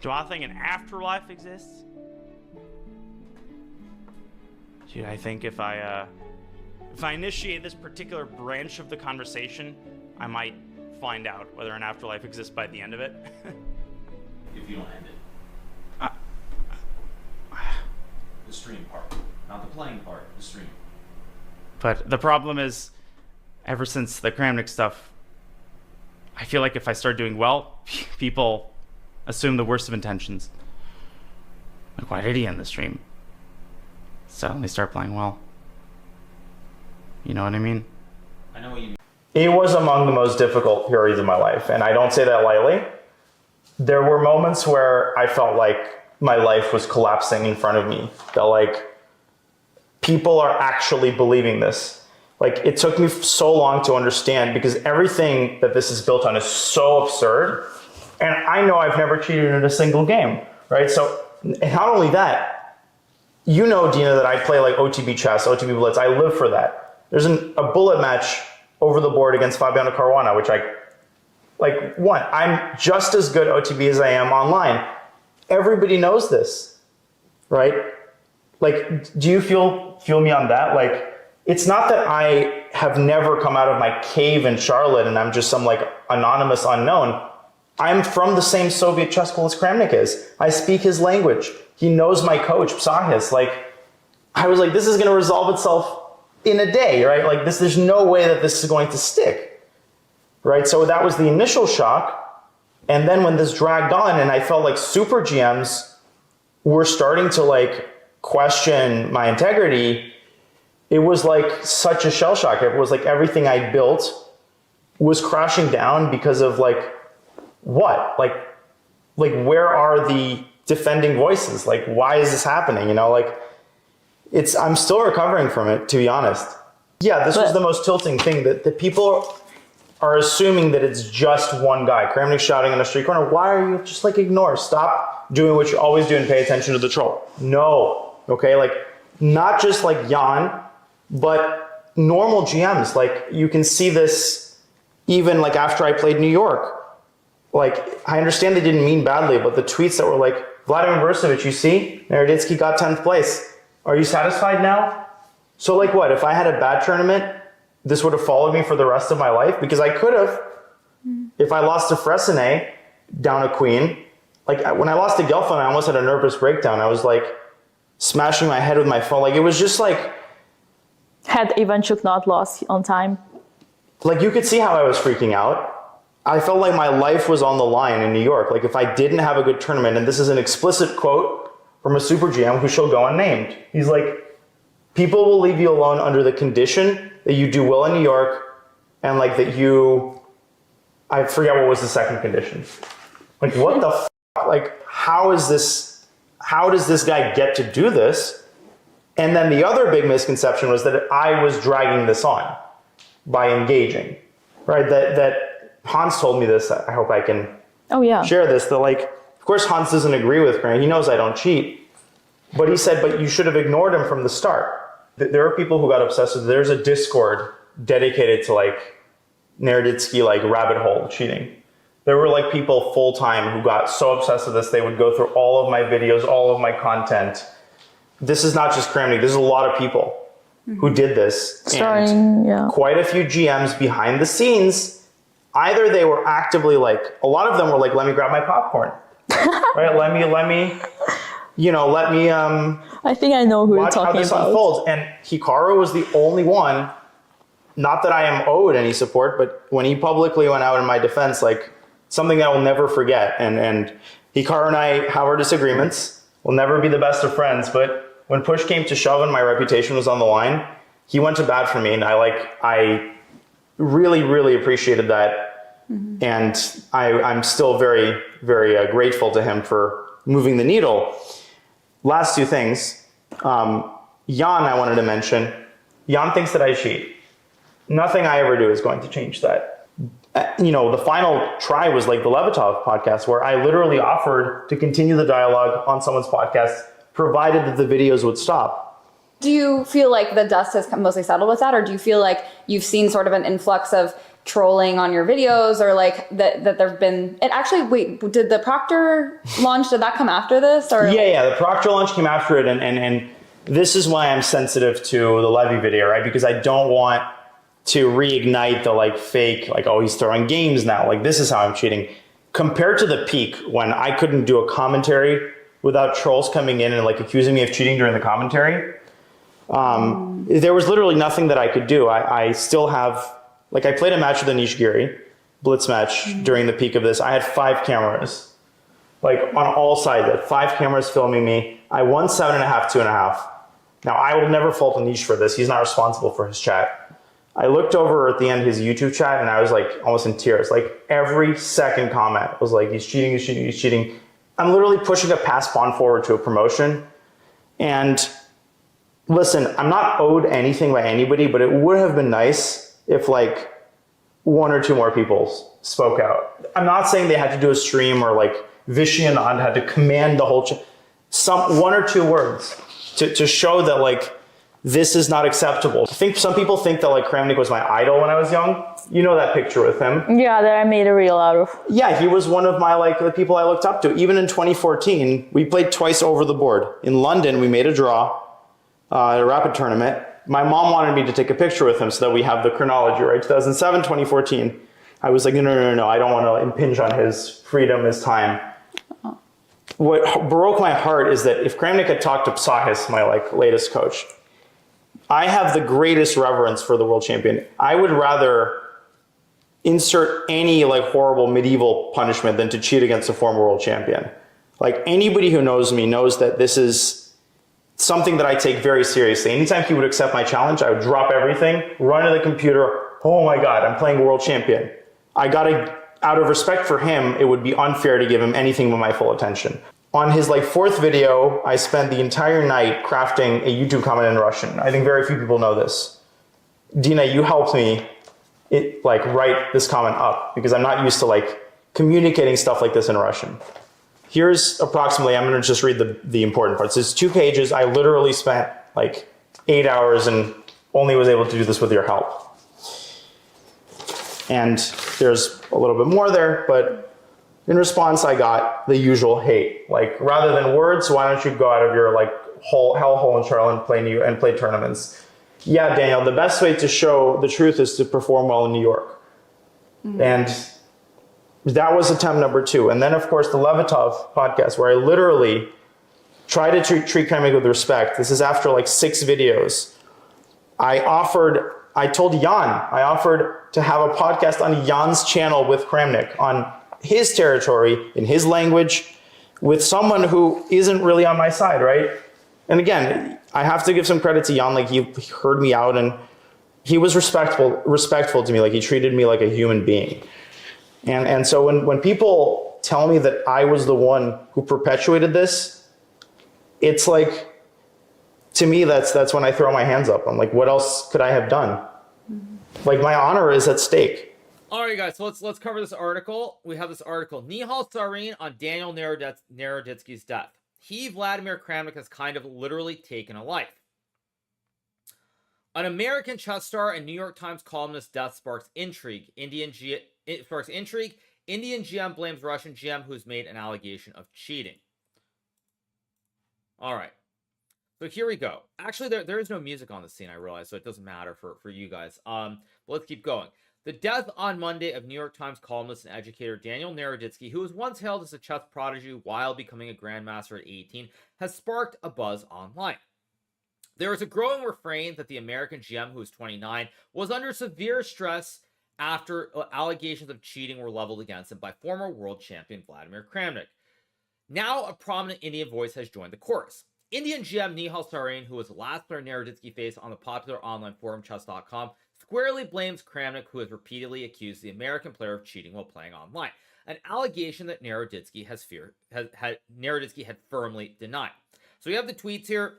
Do I think an afterlife exists? Dude, I think if I initiate this particular branch of the conversation, I might find out whether an afterlife exists by the end of it. If you don't end it. The stream part. Not the playing part, the stream. But the problem is, ever since the Kramnik stuff, I feel like if I start doing well, people assume the worst of intentions. Like, why did he end the stream? Suddenly start playing well. You know what I mean? I know what you mean. It was among the most difficult periods of my life, and I don't say that lightly. There were moments where I felt like my life was collapsing in front of me. That like, people are actually believing this. Like, it took me so long to understand because everything that this is built on is so absurd. And I know I've never cheated in a single game, right? So, and not only that, you know, Dina, that I play like OTB chess, OTB blitz. I live for that. There's a bullet match over the board against Fabiano Caruana, which I won. I'm just as good OTB as I am online. Everybody knows this, right? Like, do you feel me on that? Like, it's not that I have never come out of my cave in Charlotte and I'm just some like anonymous unknown. I'm from the same Soviet chess school as Kramnik is. I speak his language. He knows my coach, Psahis. Like, I was like, this is going to resolve itself in a day, right? Like, there's no way that this is going to stick, right? So that was the initial shock. And then when this dragged on and I felt like super GMs were starting to like question my integrity, it was like such a shell shock. It was like everything I built was crashing down because of like, what? Like where are the defending voices? Like, why is this happening? You know, like I'm still recovering from it, to be honest. Yeah, this was the most tilting thing that people are assuming that it's just one guy. Kramnik shouting in a street corner. Why are you just like ignore? Stop doing what you always do and pay attention to the troll. No, okay? Like, not just like Jan, but normal GMs. Like, you can see this even like after I played New York. Like, I understand they didn't mean badly, but the tweets that were like, Vladimir Burcevic, you see, Naroditsky got 10th place. Are you satisfied now? So like what, if I had a bad tournament, this would have followed me for the rest of my life? Because I could have, if I lost to Fressinet down a queen, like when I lost to Gelfand, I almost had a nervous breakdown. I was like smashing my head with my phone. Like, it was just like, had Ivanchuk not lost on time? Like, you could see how I was freaking out. I felt like my life was on the line in New York. Like, if I didn't have a good tournament, and this is an explicit quote from a super GM who shall go unnamed. He's like, people will leave you alone under the condition that you do well in New York and like that you, I forget what was the second condition. Like, what the f***? Like, how does this guy get to do this? And then the other big misconception was that I was dragging this on by engaging, right? That Hans told me this. I hope I can share this. That like, of course, Hans doesn't agree with me. He knows I don't cheat. But he said, but you should have ignored him from the start. There are people who got obsessed with, there's a Discord dedicated to like Naroditsky, like rabbit hole cheating. There were like people full time who got so obsessed with this, they would go through all of my videos, all of my content. This is not just Kramnik, there's a lot of people who did this. Quite a few GMs behind the scenes, either they were actively like, a lot of them were like, let me grab my popcorn, right? Let me, I think I know who you're talking about. Watch how this unfolds. And Hikaru was the only one, not that I am owed any support, but when he publicly went out in my defense, like something that I will never forget. And Hikaru and I have our disagreements. We'll never be the best of friends, but when push came to shove and my reputation was on the line, he went to bat for me. And I really, really appreciated that. Mm-hmm. And I'm still very, very grateful to him for moving the needle. Last two things. Jan, I wanted to mention. Jan thinks that I cheat. Nothing I ever do is going to change that. The final try was like the Levitov podcast, where I literally offered to continue the dialogue on someone's podcast, provided that the videos would stop. Do you feel like the dust has mostly settled with that, or do you feel like you've seen sort of an influx of trolling on your videos, or like that there've been, it actually, wait, did the Proctor launch, did that come after this, or? Yeah, the Proctor launch came after it, and this is why I'm sensitive to the Levy video, right? Because I don't want to reignite the like fake, like, oh, he's throwing games now, like this is how I'm cheating. Compared to the peak when I couldn't do a commentary without trolls coming in and like accusing me of cheating during the commentary, there was literally nothing that I could do. I still have, like, I played a match with Anish Giri, blitz match during the peak of this. I had 5 cameras, like on all sides. I had 5 cameras filming me. I won 7.5, 2.5. Now I will never fault Anish for this. He's not responsible for his chat. I looked over at the end of his YouTube chat and I was like almost in tears. Like every second comment was like, he's cheating, he's cheating, he's cheating. I'm literally pushing a pass pawn forward to a promotion. And listen, I'm not owed anything by anybody, but it would have been nice if like 1 or 2 more people spoke out. I'm not saying they had to do a stream or like Vishy Anand had to command the whole chat. 1 or 2 words to show that like, this is not acceptable. I think some people think that like Kramnik was my idol when I was young. You know that picture with him. Yeah, that I made a reel out of. Yeah, he was one of my like the people I looked up to. Even in 2014, we played twice over the board. In London, we made a draw at a rapid tournament. My mom wanted me to take a picture with him so that we have the chronology, right? 2007, 2014. I was like, no, I don't want to impinge on his freedom, his time. What broke my heart is that if Kramnik had talked to Psahis, my like latest coach, I have the greatest reverence for the world champion. I would rather insert any like horrible medieval punishment than to cheat against a former world champion. Like anybody who knows me knows that this is something that I take very seriously. Anytime he would accept my challenge, I would drop everything, run to the computer. Oh my God, I'm playing world champion. Out of respect for him, it would be unfair to give him anything but my full attention. On his like 4th video, I spent the entire night crafting a YouTube comment in Russian. I think very few people know this. Dina, you helped me write this comment up because I'm not used to like communicating stuff like this in Russian. Here's approximately, I'm gonna just read the important parts. It's 2 pages. I literally spent like 8 hours and only was able to do this with your help. And there's a little bit more there, but in response, I got the usual hate. Like, rather than words, why don't you go out of your like hellhole in Charlotte and play tournaments? Yeah, Daniel, the best way to show the truth is to perform well in New York. And that was attempt number 2. And then, of course, the Levitov podcast, where I literally try to treat Kramnik with respect. This is after like 6 videos. I told Jan, I offered to have a podcast on Jan's channel with Kramnik on his territory, in his language, with someone who isn't really on my side, right? And again, I have to give some credit to Jan, like he heard me out and he was respectful to me, like he treated me like a human being. And so when people tell me that I was the one who perpetuated this, it's like, to me, that's when I throw my hands up. I'm like, what else could I have done? Like, my honor is at stake. All right, guys, so let's cover this article. We have this article, Nihal Sarin on Daniel Naroditsky's death. He, Vladimir Kramnik, has kind of literally taken a life. An American chess star and New York Times columnist death sparks intrigue. Indian GM blames Russian GM who's made an allegation of cheating. All right. So here we go. Actually, there is no music on the scene, I realize, so it doesn't matter for you guys. But let's keep going. The death on Monday of New York Times columnist and educator Daniel Naroditsky, who was once hailed as a chess prodigy while becoming a grandmaster at 18, has sparked a buzz online. There is a growing refrain that the American GM, who is 29, was under severe stress after allegations of cheating were leveled against him by former world champion Vladimir Kramnik. Now, a prominent Indian voice has joined the chorus. Indian GM Nihal Sarin, who was the last player Naroditsky faced on the popular online forum chess.com, squarely blames Kramnik, who has repeatedly accused the American player of cheating while playing online, an allegation that Naroditsky had firmly denied. So we have the tweets here.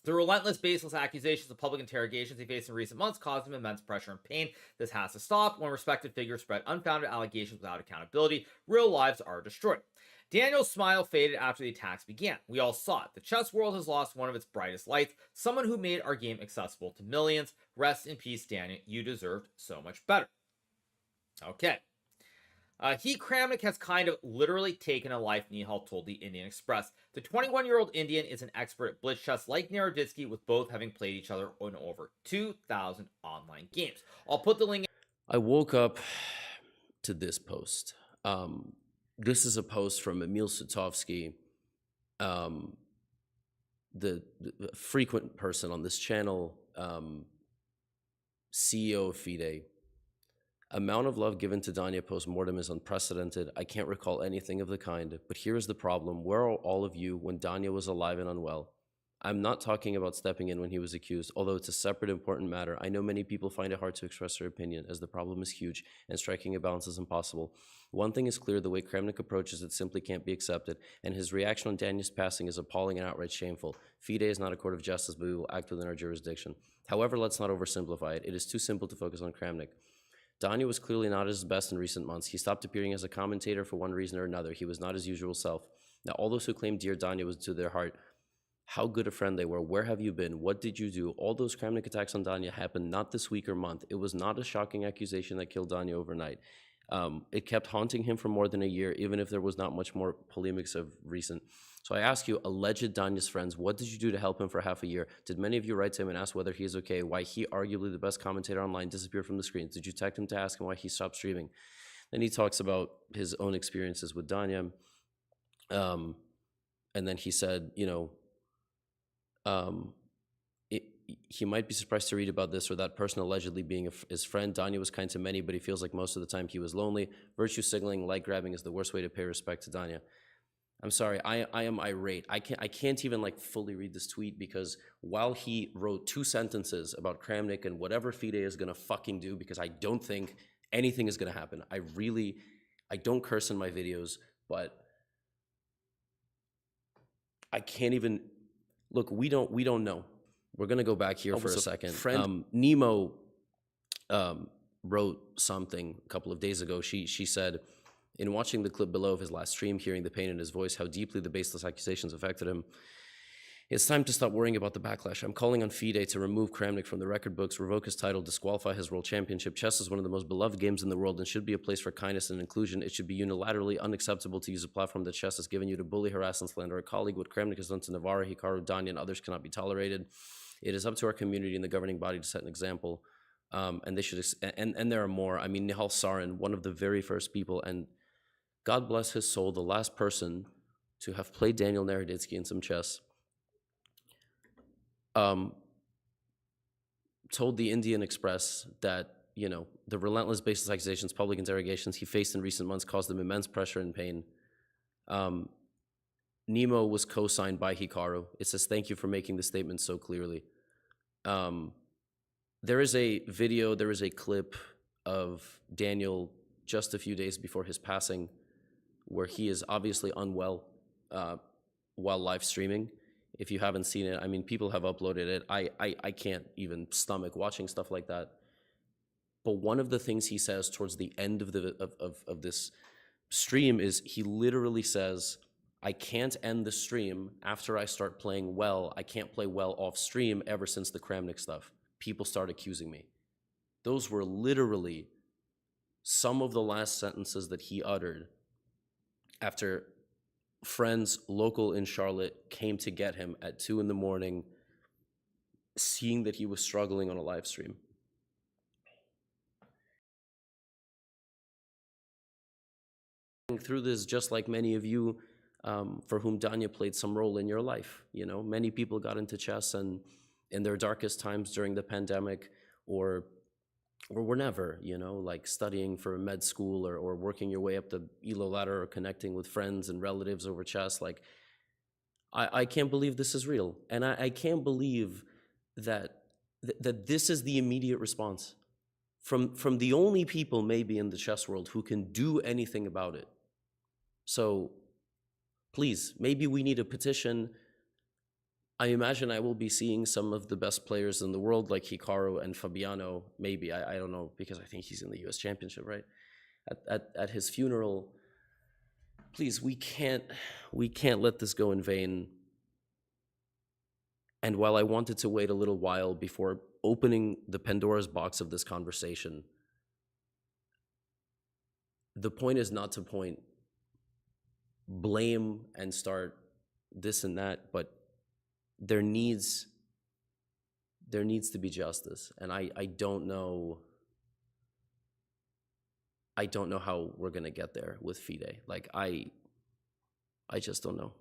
The relentless, baseless accusations of public interrogations he faced in recent months caused him immense pressure and pain. This has to stop. When respected figures spread unfounded allegations without accountability, real lives are destroyed. Daniel's smile faded after the attacks began. We all saw it. The chess world has lost one of its brightest lights, someone who made our game accessible to millions. Rest in peace, Daniel. You deserved so much better. Okay. He Kramnik has kind of literally taken a life, Nihal told the Indian Express. The 21-year-old Indian is an expert at blitz chess like Naroditsky, with both having played each other in over 2,000 online games. I'll put the link. I woke up to this post. This is a post from Emil Sutovsky, the frequent person on this channel, CEO of FIDE. Amount of love given to Danya post-mortem is unprecedented. I can't recall anything of the kind, but here is the problem. Where are all of you when Danya was alive and unwell? I'm not talking about stepping in when he was accused, although it's a separate important matter. I know many people find it hard to express their opinion, as the problem is huge, and striking a balance is impossible. One thing is clear, the way Kramnik approaches it simply can't be accepted, and his reaction on Danya's passing is appalling and outright shameful. FIDE is not a court of justice, but we will act within our jurisdiction. However, let's not oversimplify it. It is too simple to focus on Kramnik. Danya was clearly not at his best in recent months. He stopped appearing as a commentator for one reason or another. He was not his usual self. Now, all those who claim dear Danya was to their heart, how good a friend they were. Where have you been? What did you do? All those Kramnik attacks on Danya happened not this week or month. It was not a shocking accusation that killed Danya overnight. It kept haunting him for more than a year, even if there was not much more polemics of recent. So I ask you, alleged Danya's friends, what did you do to help him for half a year? Did many of you write to him and ask whether he is okay? Why he, arguably the best commentator online, disappeared from the screens? Did you text him to ask him why he stopped streaming? Then he talks about his own experiences with Danya. And then he said, you know, he might be surprised to read about this or that person allegedly being his friend. Danya was kind to many, but he feels like most of the time he was lonely. Virtue signaling, like grabbing is the worst way to pay respect to Danya. I'm sorry, I am irate. I can't even like fully read this tweet because while he wrote 2 sentences about Kramnik and whatever FIDE is gonna fucking do, because I don't think anything is gonna happen. I don't curse in my videos, but I can't even, look, we don't know. We're gonna go back here for a second. Nemo wrote something a couple of days ago. She said, in watching the clip below of his last stream, hearing the pain in his voice, how deeply the baseless accusations affected him, it's time to stop worrying about the backlash. I'm calling on FIDE to remove Kramnik from the record books, revoke his title, disqualify his world championship. Chess is one of the most beloved games in the world and should be a place for kindness and inclusion. It should be unilaterally unacceptable to use a platform that chess has given you to bully, harass, and slander a colleague. What Kramnik has done to Navarro, Hikaru, Danya, and others cannot be tolerated. It is up to our community and the governing body to set an example. And they should, and there are more. I mean, Nihal Sarin, one of the very first people, and God bless his soul, the last person to have played Daniel Naroditsky in some chess, told the Indian Express that, you know, the relentless baseless accusations, public interrogations he faced in recent months caused him immense pressure and pain. Nemo was co-signed by Hikaru. It says, thank you for making the statement so clearly. There is a video, there is a clip of Daniel just a few days before his passing, where he is obviously unwell while live streaming. If you haven't seen it, I mean, people have uploaded it. I can't even stomach watching stuff like that. But one of the things he says towards the end of this stream is he literally says, I can't end the stream after I start playing well. I can't play well off stream ever since the Kramnik stuff. People start accusing me. Those were literally some of the last sentences that he uttered after friends local in Charlotte came to get him at 2 in the morning, seeing that he was struggling on a live stream. Through this, just like many of you, for whom Danya played some role in your life. You know, many people got into chess and in their darkest times during the pandemic or whenever, you know, like studying for med school or working your way up the ELO ladder or connecting with friends and relatives over chess. Like, I can't believe this is real. And I can't believe that this is the immediate response from the only people maybe in the chess world who can do anything about it. So please, maybe we need a petition. I imagine I will be seeing some of the best players in the world like Hikaru and Fabiano, maybe, I don't know, because I think he's in the US Championship, right? At his funeral. Please, we can't let this go in vain. And while I wanted to wait a little while before opening the Pandora's box of this conversation, the point is not to point blame and start this and that, but there needs to be justice. And I don't know how we're gonna get there with FIDE. Like I just don't know.